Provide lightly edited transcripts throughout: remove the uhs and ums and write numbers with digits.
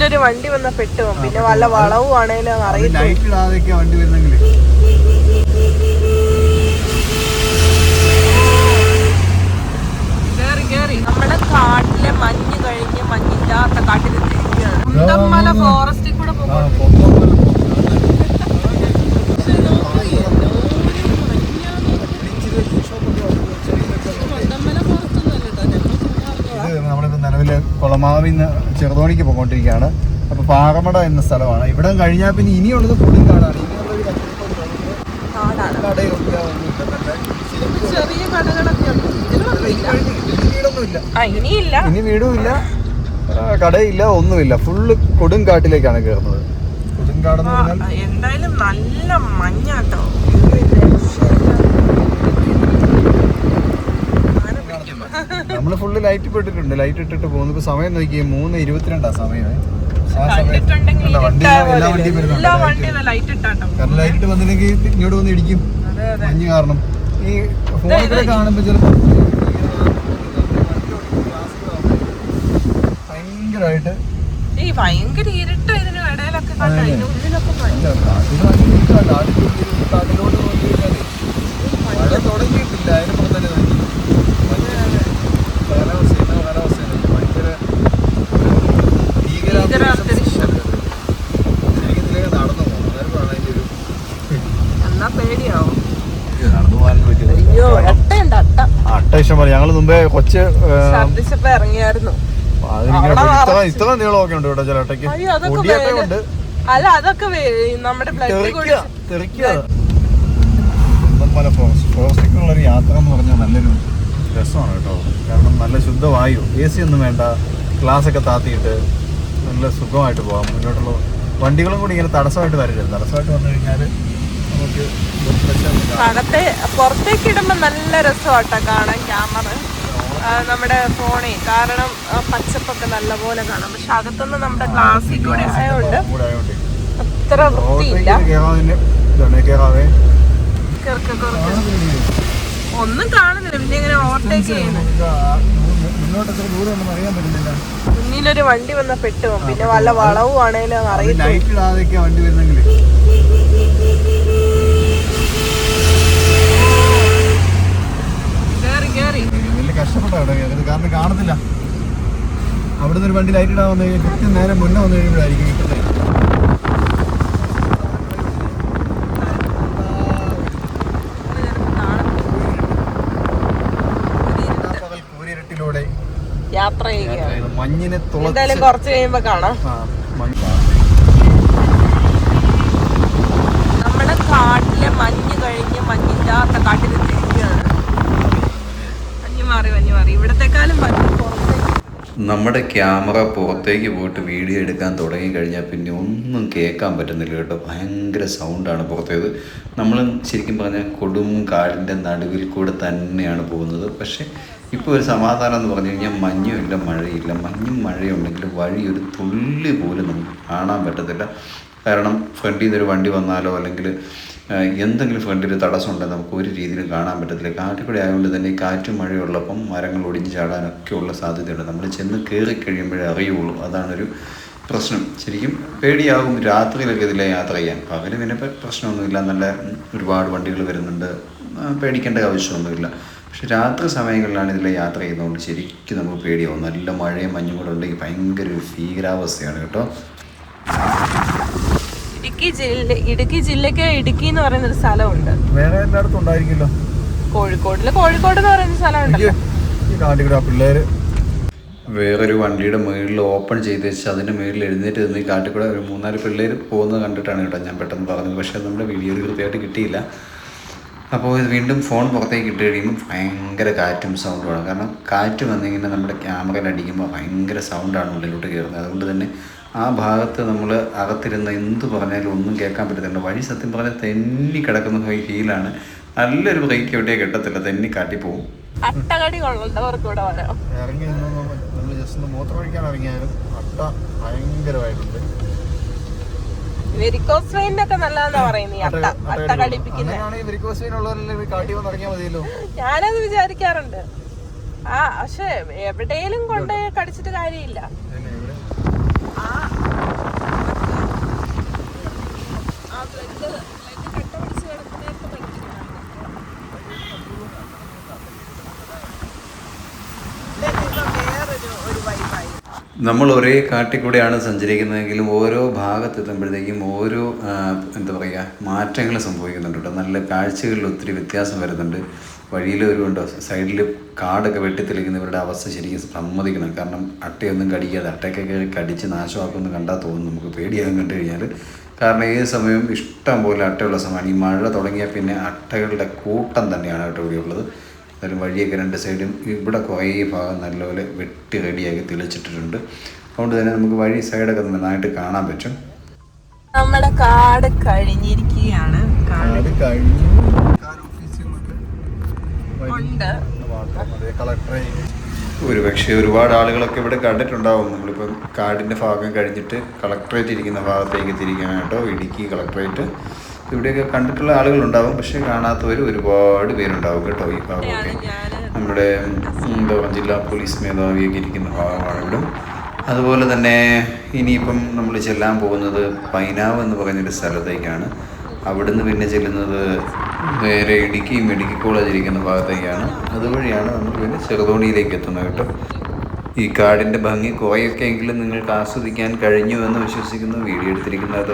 മുന്നിലൊരു വണ്ടി വന്ന പെട്ടു. പിന്നെ വല്ല വളവും ആണേലും അറിയില്ല. നമ്മുടെ കാട്ടിലെ മഞ്ഞ് കഴിഞ്ഞ് മഞ്ഞില്ലാത്ത കാട്ടിൽ കുന്തമല ഫോറസ്റ്റിൽ കൂടെ നമ്മളിപ്പോ നിലവില് കൊളമാവിന്ന് ചെറുതോണിക്ക് പോയിക്കൊണ്ടിരിക്കുകയാണ്. അപ്പൊ പാറമട എന്ന സ്ഥലമാണ്. ഇവിടെ കഴിഞ്ഞാൽ പിന്നെ ഇനിയുള്ളത് കൊടും കാടാണ്. ചെറിയ കടകളൊക്കെ ഇനി വീടും ഇല്ല, കടയില്ല, ഒന്നുമില്ല. ഫുള്ള് കൊടും കാട്ടിലേക്കാണ് കയറുന്നത്. കൊടും കാടെന്ന് പറഞ്ഞാൽ എന്തായാലും നല്ല മഞ്ഞാട്ടോ. നമ്മള് ഫുള്ള് ലൈറ്റ് ഇട്ടിട്ടുണ്ട്. ലൈറ്റ് ഇട്ടിട്ട് പോകുന്നത് സമയം നോക്കിയേ 3:22 സമയമേ. കാരണം ലൈറ്റ് ഇട്ട് വന്നില്ലെങ്കിൽ ഇങ്ങോട്ട് വന്ന് ഇടിക്കും മഞ്ഞ് കാരണം. ഈ ഫോണിൽ കാണുമ്പോ ചിലപ്പോ ഭയങ്കരമായിട്ട് ഭയങ്കര ഇരുട്ട് ഇതിന് ഇടയിലൊക്കെ കാട്ടിലോട്ട് നോക്കിക്കഴിഞ്ഞാല് മഴ തുടങ്ങിയിട്ടില്ല. അതിനപ്പുറം തന്നെ ഞങ്ങള് മുമ്പേ കൊച്ച് ഇറങ്ങിയായിരുന്നു. ഇത്ര നീളമൊക്കെ ഉണ്ട് കേട്ടോ. ചില അട്ടയ്ക്ക് ഉണ്ട്. അല്ല അതൊക്കെ നമ്മുടെ ഫോറസ്റ്റിക്കുള്ളൊരു യാത്ര എന്ന് പറഞ്ഞാൽ നല്ലൊരു രസമാണ് കേട്ടോ. കാരണം നല്ല ശുദ്ധവായു, AC ഒന്നും വേണ്ട, ഗ്ലാസ്സൊക്കെ താത്തിയിട്ട് നല്ല സുഖമായിട്ട് പോകാം. മുന്നോട്ടുള്ള വണ്ടികളും കൂടി ഇങ്ങനെ തടസ്സമായിട്ട് വരരുത്. തടസ്സമായിട്ട് വന്നു കഴിഞ്ഞാൽ നമുക്ക് പുറത്തേക്ക് ഇടുമ്പോ നല്ല രസമാട്ടോ കാണാൻ ക്യാമറ നമ്മുടെ ഫോണിൽ. കാരണം പച്ചപ്പൊക്കെ നല്ലപോലെ കാണാം. പക്ഷെ അകത്തൊന്നും നമ്മുടെ ഗ്ലാസ്സിൽ കൂടെ ആയതുകൊണ്ട് അത്ര വൃത്തിയില്ല. ഒന്നും കാണുന്നില്ല. പിന്നെ ഇങ്ങനെ ഓവർടേക്ക് ചെയ്യുന്നു. മുന്നിലൊരു വണ്ടി വന്ന പെട്ടു. പിന്നെ വല്ല വളവും ആണേലും അറിയില്ല. കഷ്ടപ്പെട്ടാണ് കാരണം കാണത്തില്ല. അവിടുന്ന് ഒരു വണ്ടി ലൈറ്റ് ഇടാൻ വന്നു കഴിഞ്ഞാൽ കൃത്യം നേരെ മുന്നേ വന്നു കഴിയുമ്പോഴായിരിക്കും കിട്ടുന്നത്. കൂരിരുട്ടിലൂടെ യാത്ര ചെയ്യുക. മഞ്ഞിനെ എന്തായാലും കുറച്ച് കഴിയുമ്പോ കാണാം. നമ്മുടെ കാട്ടിലെ മഞ്ഞ് കഴിഞ്ഞ് മഞ്ഞില്ലാത്ത കാട്ടിൽ തിരിക്കുകയാണ്. നമ്മുടെ ക്യാമറ പുറത്തേക്ക് പോയിട്ട് വീഡിയോ എടുക്കാൻ തുടങ്ങി കഴിഞ്ഞാൽ പിന്നെ ഒന്നും കേൾക്കാൻ പറ്റുന്നില്ല കേട്ടോ. ഭയങ്കര സൗണ്ടാണ് പുറത്തേത്. നമ്മൾ ശരിക്കും പറഞ്ഞാൽ കൊടും കാടിൻ്റെ നടുവിൽ കൂടെ തന്നെയാണ് പോകുന്നത്. പക്ഷേ ഇപ്പോൾ ഒരു സമാധാനം എന്ന് പറഞ്ഞു കഴിഞ്ഞാൽ മഞ്ഞുമില്ല, മഴയില്ല. മഞ്ഞും മഴയും ഉണ്ടെങ്കിൽ വഴി ഒരു തുള്ളി പോലും നമുക്ക് കാണാൻ പറ്റത്തില്ല. കാരണം ഫ്രണ്ടിൽ നിന്നൊരു വണ്ടി വന്നാലോ അല്ലെങ്കിൽ എന്തെങ്കിലും ഫ്രണ്ടിൽ തടസ്സം ഉണ്ടെങ്കിൽ നമുക്ക് ഒരു രീതിയിലും കാണാൻ പറ്റത്തില്ല. കാട്ടിൽക്കൂടെ ആയതുകൊണ്ട് തന്നെ കാറ്റും മഴയുള്ളപ്പം മരങ്ങൾ ഒടിഞ്ഞ് ചാടാനൊക്കെ ഉള്ള സാധ്യതയുണ്ട്. നമ്മൾ ചെന്ന് കയറി കഴിയുമ്പോഴേ അറിയുള്ളൂ. അതാണൊരു പ്രശ്നം. ശരിക്കും പേടിയാകും രാത്രിയിലൊക്കെ ഇതിലെ യാത്ര ചെയ്യാൻ. പകല് പിന്നെ പ്രശ്നമൊന്നുമില്ല. നല്ല ഒരുപാട് വണ്ടികൾ വരുന്നുണ്ട്, പേടിക്കേണ്ട ആവശ്യമൊന്നുമില്ല. പക്ഷെ രാത്രി സമയങ്ങളിലാണ് ഇതിലെ യാത്ര ചെയ്യുന്നതുകൊണ്ട് ശരിക്കും നമുക്ക് പേടിയാവും. നല്ല മഴയും മഞ്ഞും കൂടെ ഉണ്ടെങ്കിൽ ഭയങ്കര ഒരു ഭീകരാവസ്ഥയാണ് കേട്ടോ. ഇടുക്കി ജില്ലക്ക് ഇടുക്കി എന്ന് പറയുന്നൊരു സ്ഥലമുണ്ട്. വേറെ എല്ലായിടത്തും ഉണ്ടായിരിക്കുമല്ലോ. കോഴിക്കോട് എന്ന് പറയുന്ന സ്ഥലമുണ്ടല്ലോ. പിള്ളേര് വേറൊരു വണ്ടിയുടെ മുകളിൽ ഓപ്പൺ ചെയ്ത് വെച്ച് അതിൻ്റെ മുകളിൽ എഴുന്നേറ്റ് നിന്ന് ഈ കാട്ടിൽ ഒരു 3-4 പിള്ളേർ പോകുന്നത് കണ്ടിട്ടാണ് കേട്ടോ ഞാൻ പെട്ടെന്ന് പറഞ്ഞത്. പക്ഷേ അത് നമ്മുടെ വീഡിയോയിൽ കൃത്യമായിട്ട് കിട്ടിയില്ല. അപ്പോൾ ഇത് വീണ്ടും ഫോൺ പുറത്തേക്ക് ഇട്ട് കഴിയുമ്പോൾ ഭയങ്കര കാറ്റും സൗണ്ടുമാണ്. കാരണം കാറ്റ് വന്നിങ്ങനെ നമ്മുടെ ക്യാമറയിൽ അടിക്കുമ്പോൾ ഭയങ്കര സൗണ്ടാണ് ഉള്ളിലോട്ട് കയറുന്നത്. അതുകൊണ്ട് തന്നെ ആ ഭാഗത്ത് നമ്മൾ അകത്തിരുന്ന് എന്ത് പറഞ്ഞാലും ഒന്നും കേൾക്കാൻ പറ്റത്തില്ല. വഴി സത്യം പറഞ്ഞാൽ തെന്നി കിടക്കുന്ന ഫീലാണ്. നല്ലൊരു ബ്രേക്ക് എവിടെയാ കിട്ടത്തില്ല, തെന്നി കാട്ടിപ്പോവും. ഇറങ്ങി നമ്മൾ ജസ്റ്റ് മൂത്രം ഒഴിക്കാൻ ഇറങ്ങിയാലും അട്ട ഭയങ്കരമായിട്ടുണ്ട്. ഞാനത് വിചാരിക്കാറുണ്ട്. പക്ഷെ എവിടെയും കൊണ്ട് കടിച്ചിട്ട് കാര്യമില്ല. നമ്മൾ ഒരേ കാട്ടിൽ കൂടെയാണ് സഞ്ചരിക്കുന്നതെങ്കിലും ഓരോ ഭാഗത്തെത്തുമ്പോഴത്തേക്കും ഓരോ എന്താ പറയുക മാറ്റങ്ങൾ സംഭവിക്കുന്നുണ്ട് കേട്ടോ. നല്ല കാഴ്ചകളിൽ ഒത്തിരി വ്യത്യാസം വരുന്നുണ്ട്. വഴിയിൽ ഒരു ഉണ്ടോ സൈഡിൽ കാടൊക്കെ വെട്ടിത്തെളിക്കുന്നവരുടെ അവസ്ഥ ശരിക്കും സമ്മതിക്കണം. കാരണം അട്ടയൊന്നും കടിക്കാതെ അട്ടയൊക്കെ കടിച്ച് നാശമാക്കുമെന്ന് കണ്ടാൽ തോന്നും നമുക്ക് പേടിയാകും കണ്ടു കഴിഞ്ഞാൽ. കാരണം ഏത് സമയവും ഇഷ്ടം പോലെ അട്ടയുള്ള സമയമാണ്. ഈ മഴ തുടങ്ങിയാൽ പിന്നെ അട്ടകളുടെ കൂട്ടം തന്നെയാണ് കേട്ടോ ഇവിടെയുള്ളത്. എന്തായാലും വഴിയൊക്കെ രണ്ട് സൈഡും ഇവിടെ കുറേ ഭാഗം നല്ലപോലെ വെട്ടി റെഡിയാക്കി തെളിച്ചിട്ടിട്ടുണ്ട്. അതുകൊണ്ട് തന്നെ നമുക്ക് വഴി സൈഡൊക്കെ നന്നായിട്ട് കാണാൻ പറ്റും. നമ്മുടെ കാട് കഴിഞ്ഞിരിക്കുകയാണ്. കാട് കഴിഞ്ഞു. ഒരു പക്ഷേ ഒരുപാട് ആളുകളൊക്കെ ഇവിടെ കണ്ടിട്ടുണ്ടാവും. നമ്മളിപ്പം കാടിൻ്റെ ഭാഗം കഴിഞ്ഞിട്ട് കളക്ട്രേറ്റ് ഇരിക്കുന്ന ഭാഗത്തേക്ക് തിരിക്കാനായിട്ടോ, ഇടുക്കി കളക്ട്രേറ്റ് ഇവിടെയൊക്കെ കണ്ടിട്ടുള്ള ആളുകളുണ്ടാവും. പക്ഷേ കാണാത്തവർ ഒരുപാട് പേരുണ്ടാവും കേട്ടോ. ഈ ഭാഗമൊക്കെ നമ്മുടെ എന്താ പറയുക ജില്ലാ പോലീസ് മേധാവിയൊക്കെ ഇരിക്കുന്ന ഭാഗമാണ് ഇവിടെ. അതുപോലെ തന്നെ ഇനിയിപ്പം നമ്മൾ ചെല്ലാൻ പോകുന്നത് പൈനാവ് എന്ന് പറയുന്നൊരു സ്ഥലത്തേക്കാണ്. അവിടുന്ന് പിന്നെ ചെല്ലുന്നത് നേരെ ഇടുക്കി മെഡിക്കൽ കോളേജ് ഇരിക്കുന്ന ഭാഗത്തേക്കാണ്. അതുവഴിയാണ് നമ്മൾ പിന്നെ ചെറുതോണിയിലേക്ക് എത്തുന്നത് കേട്ടോ. ഈ കാടിൻ്റെ ഭംഗി കുറേയൊക്കെ എങ്കിലും നിങ്ങൾക്ക് ആസ്വദിക്കാൻ കഴിഞ്ഞു എന്ന് വിശ്വസിക്കുന്നു. വീഡിയോ എടുത്തിരിക്കുന്നത്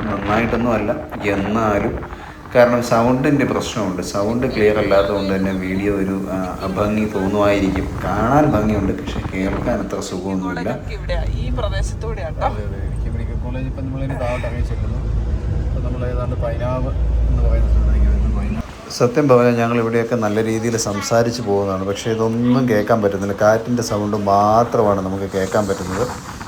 നന്നായിട്ടൊന്നും അല്ല എന്നാലും, കാരണം സൗണ്ടിൻ്റെ പ്രശ്നമുണ്ട്. സൗണ്ട് ക്ലിയർ അല്ലാത്തതുകൊണ്ട് തന്നെ വീഡിയോ ഒരു അഭംഗി തോന്നുമായിരിക്കും. കാണാൻ ഭംഗിയുണ്ട്, പക്ഷെ കേൾക്കാൻ അത്ര സുഖമൊന്നുമില്ല. ഈ പ്രദേശത്തൂടെയാണ് ഇടുക്കി മെഡിക്കൽ കോളേജ്. ഇപ്പം നമ്മളിനി താഴോട്ട് ഇറങ്ങി ചെല്ലുന്നു. അപ്പം നമ്മൾ ഏതാണ്ട് പൈനാവ് എന്ന് പറയുന്ന സ്ഥലത്തേക്ക് വരുന്നു. സത്യം പറഞ്ഞാൽ ഞങ്ങൾ ഇവിടെയൊക്കെ നല്ല രീതിയിൽ സംസാരിച്ച് പോകുന്നതാണ്, പക്ഷേ ഇതൊന്നും കേൾക്കാൻ പറ്റുന്നില്ല. കാറ്റിൻ്റെ സൗണ്ട് മാത്രമാണ് നമുക്ക് കേൾക്കാൻ പറ്റുന്നത്.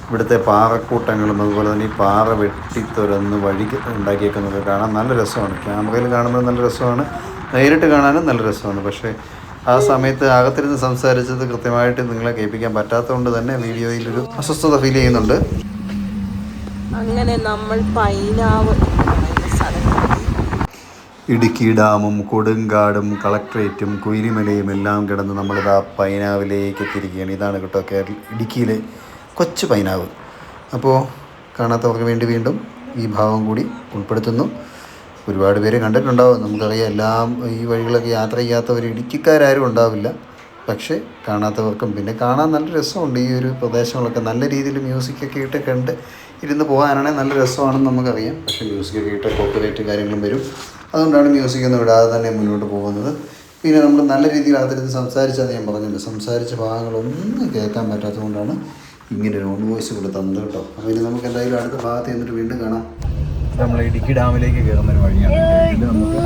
ഇവിടുത്തെ പാറക്കൂട്ടങ്ങളും അതുപോലെ തന്നെ ഈ പാറ വെട്ടിത്തുരന്ന് വഴി ഉണ്ടാക്കിയേക്കുന്നത് കാണാൻ നല്ല രസമാണ്. ക്യാമറയിൽ കാണുന്നത് നല്ല രസമാണ്, നേരിട്ട് കാണാനും നല്ല രസമാണ്. പക്ഷേ ആ സമയത്ത് അകത്തിരുന്ന് സംസാരിച്ചത് കൃത്യമായിട്ട് നിങ്ങളെ കേൾപ്പിക്കാൻ പറ്റാത്തതുകൊണ്ട് തന്നെ വീഡിയോയിലൊരു അസ്വസ്ഥത ഫീൽ ചെയ്യുന്നുണ്ട്. അങ്ങനെ നമ്മൾ പൈനാവ് ഇടുക്കി ഡാമും കൊടുങ്കാടും കളക്ട്രേറ്റും കുയിലിമലയും എല്ലാം കിടന്ന് നമ്മളിതാ പൈനാവിലേക്ക് എത്തിയിരിക്കുകയാണ്. ഇതാണ് കേട്ടോ ഇടുക്കിയിലെ കൊച്ചു പൈനാവ്. അപ്പോൾ കാണാത്തവർക്ക് വേണ്ടി വീണ്ടും ഈ ഭാഗം കൂടി ഉൾപ്പെടുത്തുന്നു. ഒരുപാട് പേര് കണ്ടിട്ടുണ്ടാവും, നമുക്കറിയാം. എല്ലാം ഈ വഴികളൊക്കെ യാത്ര ചെയ്യാത്തവർ ഇടുക്കിക്കാരും ഉണ്ടാവില്ല. പക്ഷേ കാണാത്തവർക്കും പിന്നെ കാണാൻ നല്ല രസമുണ്ട്. ഈ ഒരു പ്രദേശങ്ങളൊക്കെ നല്ല രീതിയിൽ മ്യൂസിക്കൊക്കെ ഇട്ട് കണ്ട് ഇരുന്ന് പോകാനാണെങ്കിൽ നല്ല രസമാണെന്ന് നമുക്കറിയാം. പക്ഷേ മ്യൂസിക്കൊക്കെ ഇട്ട് കോപ്പിറൈറ്റ് കാര്യങ്ങളും വരും. അതുകൊണ്ടാണ് മ്യൂസിക്കൊന്നും വിടാതെ തന്നെ മുന്നോട്ട് പോകുന്നത്. പിന്നെ നമ്മൾ നല്ല രീതിയിൽ അതിരുന്ന് സംസാരിച്ചാൽ ഞാൻ പറഞ്ഞില്ല, സംസാരിച്ച ഭാഗങ്ങളൊന്നും കേൾക്കാൻ പറ്റാത്തതുകൊണ്ടാണ് ഇങ്ങനെ ഒരു ഓൺ വോയിസ് കൂടെ തന്നത് കേട്ടോ. അപ്പോൾ ഇനി നമുക്ക് എന്തായാലും അടുത്ത ഭാഗത്ത് എന്നിട്ട് വീണ്ടും കാണാം. നമ്മൾ ഇടുക്കി ഡാമിലേക്ക് കയറുന്ന ഒരു വഴിയാണ്. ഇത് നമുക്ക്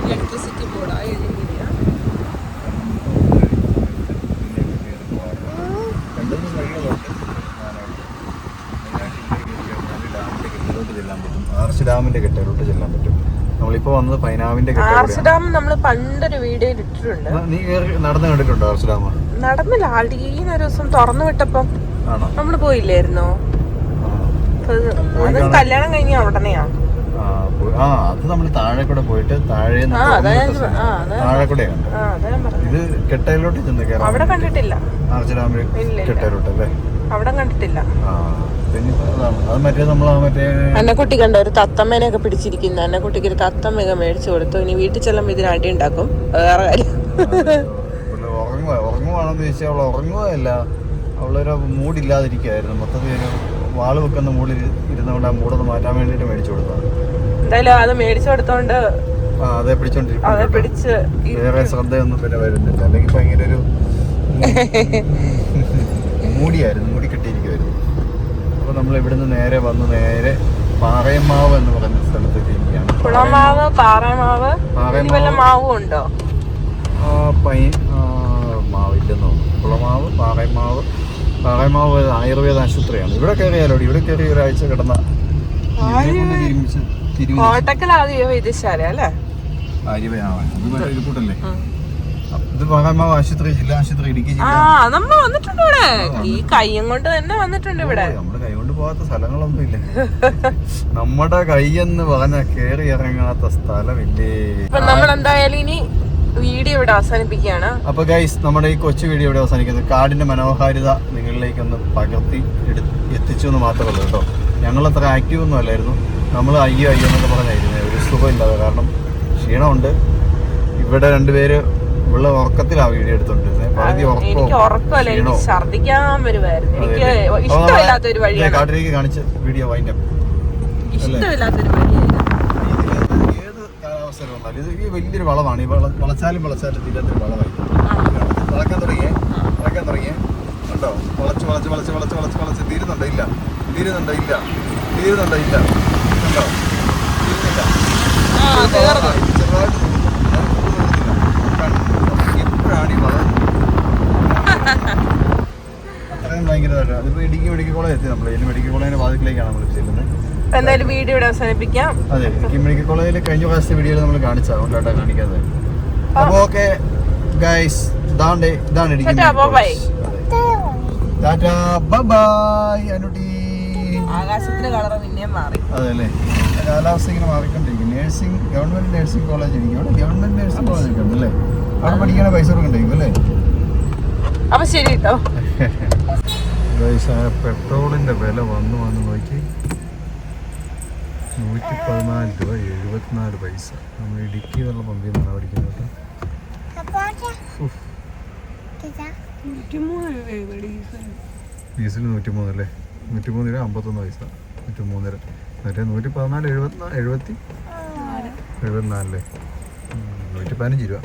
ഇലക്ട്രിസിറ്റി ബോർഡായ ആർച്ച് ഡാമിന്റെ കെട്ടയിലോട്ട് ചെല്ലാൻ പറ്റും. നമ്മളിപ്പോ വന്നത് പൈനാവിന്റെ ആർച്ച് ഡാം നമ്മൾ പണ്ടൊരു വീഡിയോയിൽ ഇട്ടിട്ടുണ്ട്. നീ നടന്നു കണ്ടിട്ടുണ്ടോ ആർച്ച് ഡാം? നടന്നില്ല, ആൾട്ടീന്ന് ഒരു ദിവസം തുറന്നു വിട്ടപ്പം നമ്മള് പോയില്ലായിരുന്നോ? അത് കല്യാണം കഴിഞ്ഞ ഉടനെയാ. അത് നമ്മൾ താഴെ കൂടെ പോയിട്ട് താഴെ കൂടെയാണ്. ഇത് കെട്ടയിലോട്ട് ചെന്ന് കയറാം. അവിടെ കണ്ടിട്ടില്ല ആർച്ച് ഡാമിൽ കെട്ടയിലോട്ട് അല്ലേ? അവിടെ കണ്ടിട്ടില്ല. അത് മറ്റേ നമ്മൾ അന്നക്കുട്ടി കണ്ട ഒരു തത്തമ്മേനെയൊക്കെ പിടിച്ചിരിക്കുന്നു. അന്നക്കുട്ടിക്ക് ഒരു തത്തമ്മയൊക്കെ മേടിച്ചു കൊടുത്തു. ഇനി വീട്ടിൽ ചെല്ലുമ്പോൾ ഇതിന് അടി ഉണ്ടാക്കും. വേറെ കാര്യം, ഉറങ്ങുവാണെന്ന് ചോദിച്ചാൽ അവൾ ഉറങ്ങുകയല്ല, അവളൊരു മൂഡില്ലാതിരിക്കുവായിരുന്നു. മൊത്തത്തിൽ ഒരു വാള് വെക്കുന്ന മൂഡിൽ ഇരുന്നുകൊണ്ട് ആ മൂടൊന്ന് മാറ്റാൻ വേണ്ടിയിട്ട് മേടിച്ചു കൊടുത്തത്. എന്തായാലും അത് മേടിച്ചു കൊടുത്തോണ്ട് അതെ പിടിച്ചോണ്ടിരിക്കും. പിടിച്ച് വേറെ ശ്രദ്ധയൊന്നും പിന്നെ വരുന്നില്ല. അല്ലെങ്കിൽ ഭയങ്കര ഒരു മൂടിയായിരുന്നു, മൂടി കെട്ടിയിരിക്കുമായിരുന്നു. അപ്പോൾ നമ്മൾ ഇവിടുന്ന് നേരെ വന്ന് നേരെ പാറയമാവ് എന്ന് പറയുന്ന സ്ഥലത്തേക്ക് ഇരിക്കുകയാണ്. കുളമാവ്, പാറമാവ്, മാവും ഉണ്ടോ? മാവില്ലെന്നോ. കുളമാവ്, പാറയമാവ് ആയുർവേദ ആശുപത്രിയാണ്. ഇവിടെ കയറിയാലോ, ഇവിടെ കയറി ഒരാഴ്ച കിടന്ന വൈദ്യശാല അല്ലേ? കൂട്ടല്ലേ ഇത് പാറയമാവ് ആശുപത്രി, ജില്ലാ ആശുപത്രി, ഇടുക്കി ജില്ല. നമ്മള് വന്നിട്ടുണ്ട് ഇവിടെ. ഈ കയ്യും കൊണ്ട് തന്നെ വന്നിട്ടുണ്ട് ഇവിടെ. നമ്മുടെ കൈ കൊണ്ട് പോകാത്ത സ്ഥലങ്ങളൊന്നും ഇല്ല. നമ്മുടെ കൈയെന്ന് പറഞ്ഞ കേറി ഇറങ്ങാത്ത സ്ഥലമില്ലേ. നമ്മൾ എന്തായാലും ഇനി വീഡിയോ ഇവിടെ അവസാനിപ്പിക്കുകയാണ്. അപ്പൊ ഗൈസ്, നമ്മുടെ ഈ കൊച്ചു വീഡിയോ ഇവിടെ അവസാനിക്കുന്നത്. കാടിന്റെ മനോഹാരിത നിങ്ങളിലേക്കൊന്ന് പകർത്തി എത്തിച്ചു എന്ന് മാത്രമല്ല കേട്ടോ. ഞങ്ങളത്ര ആക്റ്റീവ് ഒന്നും അല്ലായിരുന്നു, നമ്മൾ അയ്യോ എന്നൊക്കെ പറഞ്ഞായിരുന്നു, ഒരു സുഖമില്ലാതെ. കാരണം ക്ഷീണമുണ്ട്. ഇവിടെ രണ്ടുപേര് ഉള്ള ഉറക്കത്തിലാണ് വീഡിയോ എടുത്തോണ്ടിരുന്നത്. പകുതി കാട്ടിലേക്ക് കാണിച്ച് വീഡിയോ വൈൻഡപ്പ്. ഏത് കാലാവസ്ഥയിൽ വന്നാലും ഇത് ഈ വലിയൊരു വളമാണ്. ഈ വളച്ചാലും തീരത്തൊരു വളമായി വളക്കാൻ തുടങ്ങിയേ ഉണ്ടോ? വളച്ച് തീരുന്നുണ്ടോ? ഇല്ല ഉണ്ടോ? ചെറുതായിട്ട് എപ്പോഴാണ് ഈ വളം അത്രയും ഭയങ്കരമായിട്ട്. അതിപ്പോ മെഡിക്കൽ കോളേജ് എത്തി. നമ്മൾ മെഡിക്കൽ കോളേജിന്റെ വാതിലേക്കാണ് നമ്മൾ ചെല്ലുന്നത്. എന്തായാലും വീഡിയോ അവസാനിപ്പിക്കാം. അതെ, മെഡിക്കൽ കോളേജിൽ കഴിഞ്ഞ പ്രാവശ്യത്തെ വീഡിയോയിൽ നമ്മൾ കാണിച്ചതാണ്, അതുകൊണ്ടാണ് കാണിക്കാതെ. അപ്പൊ ഓക്കെ ഗൈസ്, ഇതാണ് ആകാശത്തിന്റെ കളർ പിന്നെ മാറി. അതെല്ലേ, കാലാവസ്ഥ ഇങ്ങനെ മാറിക്കൊണ്ടിരിക്കും. ഗവൺമെന്റ് നഴ്സിംഗ് കോളേജ് ഇരിക്കും. അവിടെ ഗവൺമെന്റ് നഴ്സിംഗ് കോളേജ് ഒക്കെ ഉണ്ടല്ലേ, അവിടെ പഠിക്കണ പൈസ കൊടുക്കണ്ടായിരിക്കും അല്ലേ? അപ്പൊ ശരി കേട്ടോ. പെട്രോളിന്റെ വില വന്ന് നോക്കി 114 രൂപ 74 പൈസ. നമ്മൾ ഇടുക്കി എന്നുള്ള പമ്പിൽ നിന്നാണ് പഠിക്കുന്നത് കേട്ടോ. ഡീസൽ 103 അല്ലേ? 103 രൂപ 51 പൈസ. 103 മറ്റേ 114 74 അല്ലേ? 115 രൂപ.